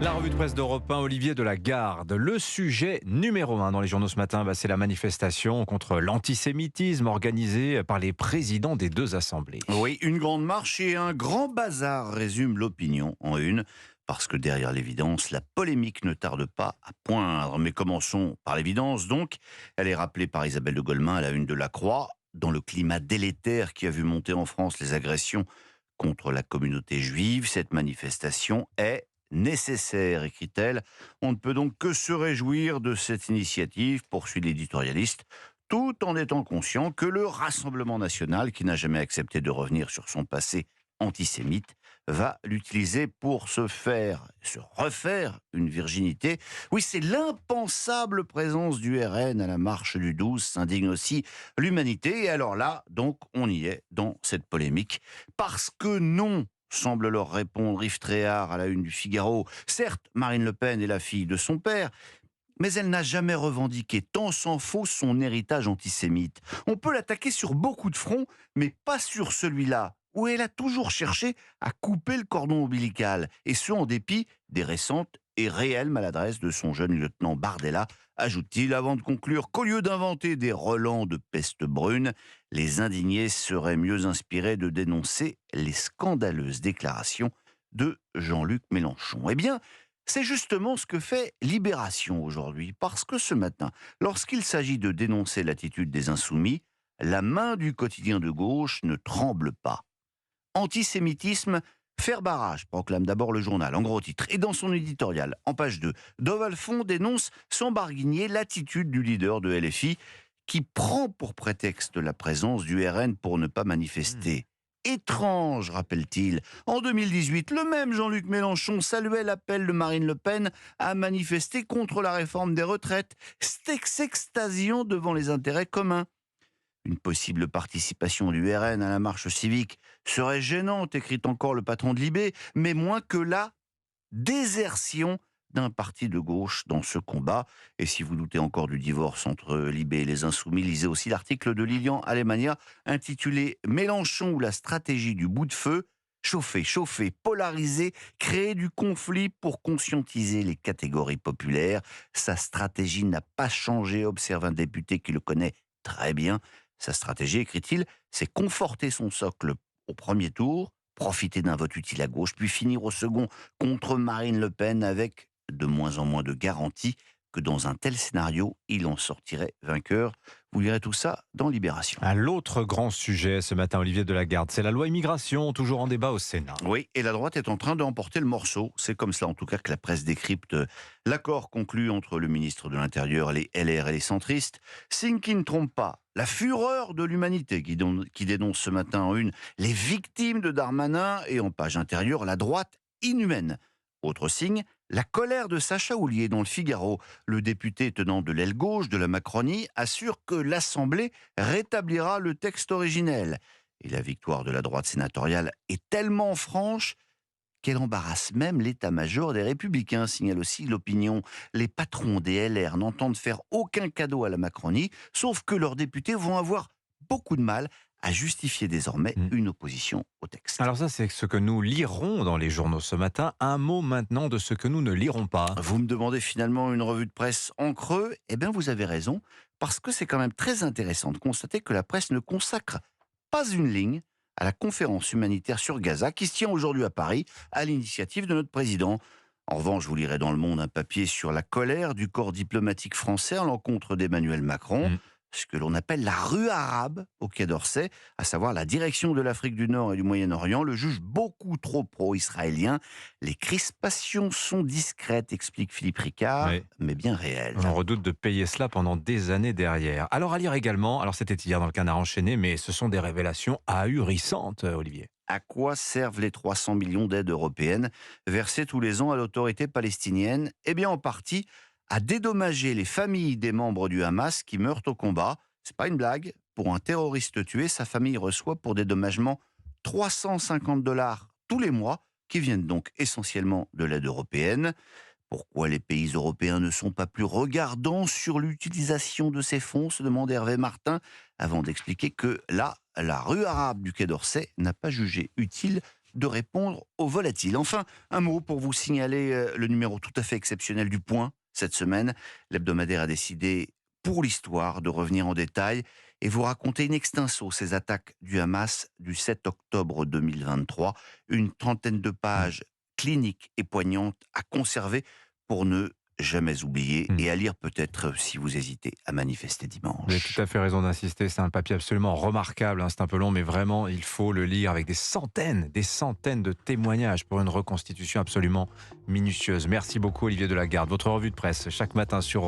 La revue de presse d'Europe 1, Olivier Delagarde. Le sujet numéro 1 dans les journaux ce matin, c'est la manifestation contre l'antisémitisme organisée par les présidents des deux assemblées. Oui, une grande marche et un grand bazar résume l'opinion en une, parce que derrière l'évidence, la polémique ne tarde pas à poindre. Mais commençons par l'évidence donc. Elle est rappelée par Isabelle de Golemin à la une de La Croix. Dans le climat délétère qui a vu monter en France les agressions contre la communauté juive, cette manifestation est nécessaire, écrit-elle. On ne peut donc que se réjouir de cette initiative, poursuit l'éditorialiste, tout en étant conscient que le Rassemblement national, qui n'a jamais accepté de revenir sur son passé antisémite, va l'utiliser pour se refaire une virginité. Oui, c'est l'impensable présence du RN à la marche du 12, s'indigne aussi l'humanité. Et alors là, donc, on y est dans cette polémique. Parce que non, semble leur répondre Yves Tréhard à la une du Figaro. Certes, Marine Le Pen est la fille de son père, mais elle n'a jamais revendiqué, tant s'en faut, son héritage antisémite. On peut l'attaquer sur beaucoup de fronts, mais pas sur celui-là, où elle a toujours cherché à couper le cordon ombilical, et ce en dépit des récentes et réelles maladresses de son jeune lieutenant Bardella, ajoute-t-il avant de conclure qu'au lieu d'inventer des relents de peste brune, les indignés seraient mieux inspirés de dénoncer les scandaleuses déclarations de Jean-Luc Mélenchon. Eh bien, c'est justement ce que fait Libération aujourd'hui, parce que ce matin, lorsqu'il s'agit de dénoncer l'attitude des insoumis, la main du quotidien de gauche ne tremble pas. Antisémitisme, faire barrage, proclame d'abord le journal, en gros titre. Et dans son éditorial, en page 2, Dov Alphon dénonce sans barguigner l'attitude du leader de LFI, qui prend pour prétexte la présence du RN pour ne pas manifester. Étrange, rappelle-t-il. En 2018, le même Jean-Luc Mélenchon saluait l'appel de Marine Le Pen à manifester contre la réforme des retraites, s'extasiant devant les intérêts communs. Une possible participation du RN à la marche civique serait gênante, écrit encore le patron de Libé, mais moins que la désertion d'un parti de gauche dans ce combat. Et si vous doutez encore du divorce entre Libé et les Insoumis, lisez aussi l'article de Lilian Alemania intitulé « Mélenchon ou la stratégie du bout de feu ». Chauffer, polariser, créer du conflit pour conscientiser les catégories populaires. Sa stratégie n'a pas changé, observe un député qui le connaît très bien. Sa stratégie, écrit-il, c'est conforter son socle au premier tour, profiter d'un vote utile à gauche, puis finir au second contre Marine Le Pen avec de moins en moins de garanties que dans un tel scénario, il en sortirait vainqueur. Vous lirez tout ça dans Libération. L'autre grand sujet ce matin, Olivier Delagarde, c'est la loi immigration, toujours en débat au Sénat. Oui, et la droite est en train d'emporter le morceau. C'est comme cela en tout cas que la presse décrypte l'accord conclu entre le ministre de l'Intérieur, les LR et les centristes. Signe qui ne trompe pas, la fureur de l'humanité qui dénonce ce matin en une les victimes de Darmanin et en page intérieure la droite inhumaine. Autre signe, la colère de Sacha Houlié dans le Figaro. Le député tenant de l'aile gauche de la Macronie assure que l'Assemblée rétablira le texte originel. Et la victoire de la droite sénatoriale est tellement franche qu'elle embarrasse même l'état-major des Républicains, signale aussi l'opinion. Les patrons des LR n'entendent faire aucun cadeau à la Macronie, sauf que leurs députés vont avoir beaucoup de mal à justifier désormais une opposition au texte. Alors ça, c'est ce que nous lirons dans les journaux ce matin. Un mot maintenant de ce que nous ne lirons pas. Vous me demandez finalement une revue de presse en creux ? Eh bien, vous avez raison, parce que c'est quand même très intéressant de constater que la presse ne consacre pas une ligne à la conférence humanitaire sur Gaza qui se tient aujourd'hui à Paris, à l'initiative de notre président. En revanche, vous lirez dans Le Monde un papier sur la colère du corps diplomatique français à l'encontre d'Emmanuel Macron. Ce que l'on appelle la rue arabe au Quai d'Orsay, à savoir la direction de l'Afrique du Nord et du Moyen-Orient, le juge beaucoup trop pro-israélien. Les crispations sont discrètes, explique Philippe Ricard, Oui. mais bien réelles. On redoute de payer cela pendant des années derrière. Alors à lire également, alors c'était hier dans le Canard enchaîné, mais ce sont des révélations ahurissantes, Olivier. À quoi servent les 300 millions d'aides européennes versées tous les ans à l'autorité palestinienne ? Eh bien, en partie, à dédommager les familles des membres du Hamas qui meurent au combat. C'est pas une blague. Pour un terroriste tué, sa famille reçoit pour dédommagement 350 $ tous les mois, qui viennent donc essentiellement de l'aide européenne. Pourquoi les pays européens ne sont pas plus regardants sur l'utilisation de ces fonds, se demande Hervé Martin, avant d'expliquer que là, la rue arabe du Quai d'Orsay n'a pas jugé utile de répondre aux volatiles. Enfin, un mot pour vous signaler le numéro tout à fait exceptionnel du Point. Cette semaine, l'hebdomadaire a décidé, pour l'histoire, de revenir en détail et vous raconter in extenso ces attaques du Hamas du 7 octobre 2023. Une trentaine de Mmh. pages cliniques et poignantes à conserver pour ne jamais oublier Mmh. et à lire peut-être si vous hésitez à manifester Vous avez tout dimanche. à fait raison d'insister, c'est un papier absolument remarquable, hein, c'est un peu long, mais vraiment, il faut le lire avec des centaines de témoignages pour une reconstitution absolument minutieuse. Merci beaucoup Olivier Delagarde. Votre revue de presse chaque matin sur